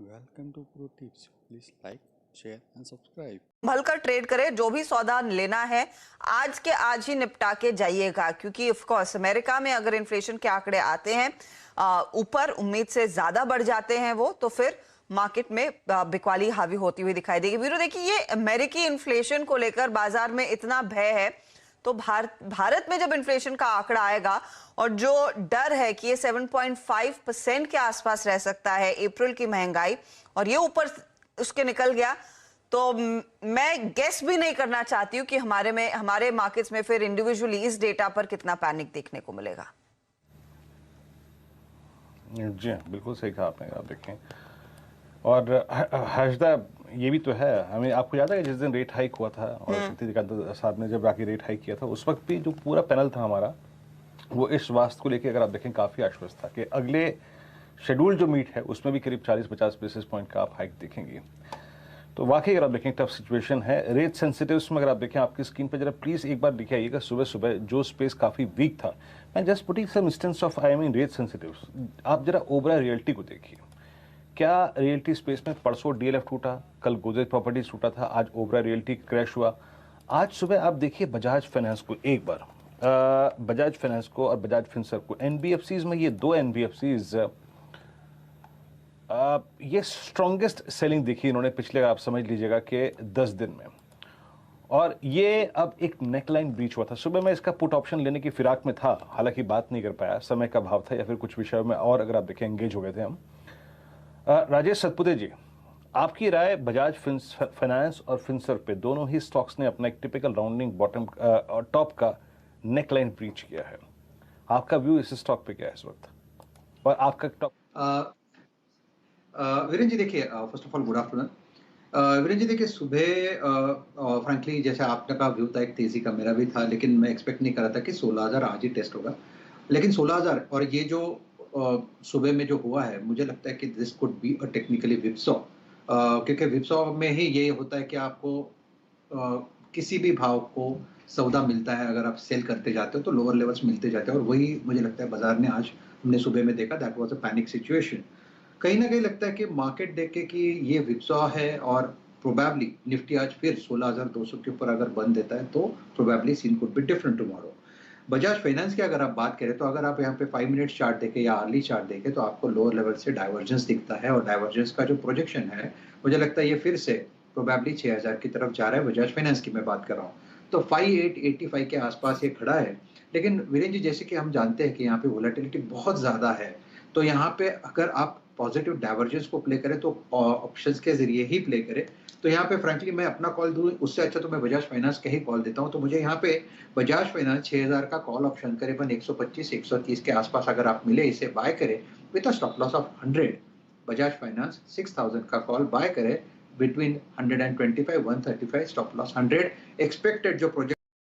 Welcome to Pro Tips. Please like, share and subscribe. संभल कर trade करें। जो भी सौदा लेना है आज के आज ही निपटा के जाइएगा, क्योंकि ऑफ कोर्स अमेरिका में अगर इन्फ्लेशन के आंकड़े आते हैं ऊपर उम्मीद से ज्यादा बढ़ जाते हैं वो, तो फिर मार्केट में बिकवाली हावी होती हुई दिखाई देगी। वीरो देखिए, ये अमेरिकी इन्फ्लेशन को लेकर बाजार में इतना भय है, तो भारत में जब इन्फ्लेशन का आंकड़ा आएगा और जो डर है कि ये 7.5% के आसपास रह सकता है अप्रैल की महंगाई, और ये ऊपर उसके निकल गया, तो मैं गेस भी नहीं करना चाहती हूँ कि हमारे मार्केट्स में फिर इंडिविजुअली इस डेटा पर कितना पैनिक देखने को मिलेगा। जी बिल्कुल सही कहा आपने। आप देखें, और हर्षदा ये भी तो है, हमें आपको याद है कि जिस दिन रेट हाइक हुआ था और शक्तिकांत साहब ने जब बाकी रेट हाइक किया था, उस वक्त भी जो पूरा पैनल था हमारा, वो इस वास्तु को लेकर अगर आप देखें काफ़ी आश्वस्त था कि अगले शेड्यूल जो मीट है उसमें भी करीब 40-50 बेसिस पॉइंट का आप हाइक देखेंगे। तो वाकई अगर आप देखें टफ सिचुएशन है। रेट सेंसिटिव्स में अगर आप देखें आपकी स्क्रीन पर जरा प्लीज़ एक बार दिखाइएगा आइएगा, सुबह सुबह जो स्पेस काफ़ी वीक था। मैं just putting some instance of I mean rate sensitives. आप जरा ओबरा रियल्टी को देखिए, क्या रियल्टी स्पेस में परसों डीएलएफ टूटा, कल गोदरेज प्रॉपर्टीज टूटा था, आज ओबरा रियल्टी क्रैश हुआ। आज सुबह आप देखिए बजाज फाइनेंस को एक बार, बजाज फाइनेंस को और बजाज फिनसर्व को, एनबीएफसीज में ये दो एनबीएफसीज ये स्ट्रॉन्गेस्ट सेलिंग देखी इन्होंने पिछले, आप समझ लीजिएगा कि 10 दिन में। और ये अब एक नेकलाइन ब्रीच हुआ था। सुबह मैं इसका पुट ऑप्शन लेने की फिराक में था, हालांकि बात नहीं कर पाया, समय का अभाव था या फिर कुछ विषयों में और अगर आप देखें एंगेज हो गए थे हम। राजेश सतपुते जी, आपकी राय बजाज फाइनेंस और फिनसर्व पे दोनों ही स्टॉक्स ने अपना एक टिपिकल राउंडिंग बॉटम और टॉप का नेकलाइन ब्रीच किया है। आपका व्यू इस स्टॉक पे क्या है इस वक्त, और आपका टॉप? वीरेन जी देखिए, first of all good afternoon. Viren ji देखिए, सुबह फ्रैंकली जैसे आपका का व्यू था एक तेजी का, मेरा भी था, लेकिन मैं एक्सपेक्ट नहीं कर रहा था कि 16,000 आज ही टेस्ट होगा। लेकिन 16,000 और ये जो सुबह में जो हुआ है, मुझे लगता है कि this could be a technically whipsaw, क्योंकि विपसॉ में ही ये होता है कि आपको किसी भी भाव को सौदा मिलता है, अगर आप सेल करते जाते हो तो लोअर लेवल्स मिलते जाते हैं, और वही मुझे लगता है बाजार ने आज हमने सुबह में देखा, that was a panic situation. कहीं ना कहीं लगता है कि मार्केट देख के कि ये विपसॉ है, और प्रोबेबली निफ्टी आज फिर 16,200 के ऊपर अगर बंद देता है तो probably scene could be different tomorrow. Bajaj Finance की अगर आप बात करें तो अगर आप यहाँ पे 5 मिनट चार्ट देखें या अर्ली चार्ट देखें तो आपको लोअर लेवल से डाइवर्जेंस दिखता है, और डाइवर्जेंस का जो प्रोजेक्शन है मुझे लगता है ये फिर से प्रोबेबली 6,000 की तरफ जा रहा है। बजाज फाइनेंस की मैं बात कर रहा हूँ तो 5885 के आसपास ये खड़ा है। लेकिन वीरेन जी, जैसे कि हम जानते हैं कि यहाँ पे वोलेटिलिटी बहुत ज्यादा है, तो यहाँ पे अगर आप पॉजिटिव डाइवर्जेंस को प्ले करें तो ऑप्शंस के जरिए ही प्ले करें। तो यहाँ पे फ्रैंकली मैं अपना कॉल दूं, उससे अच्छा तो मैं बजाज फाइनेंस का ही कॉल देता हूँ। तो मुझे यहाँ पे बजाज फाइनेंस 6,000 का कॉल ऑप्शन करीबन 125-130 के आसपास अगर आप मिले, इसे बाय करें with a stop loss of 100। Bajaj finance 6,000 का कॉल बाय करें बिटवीन 125-135, स्टॉप लॉस 100। एक्सपेक्टेड जो प्रोजेक्ट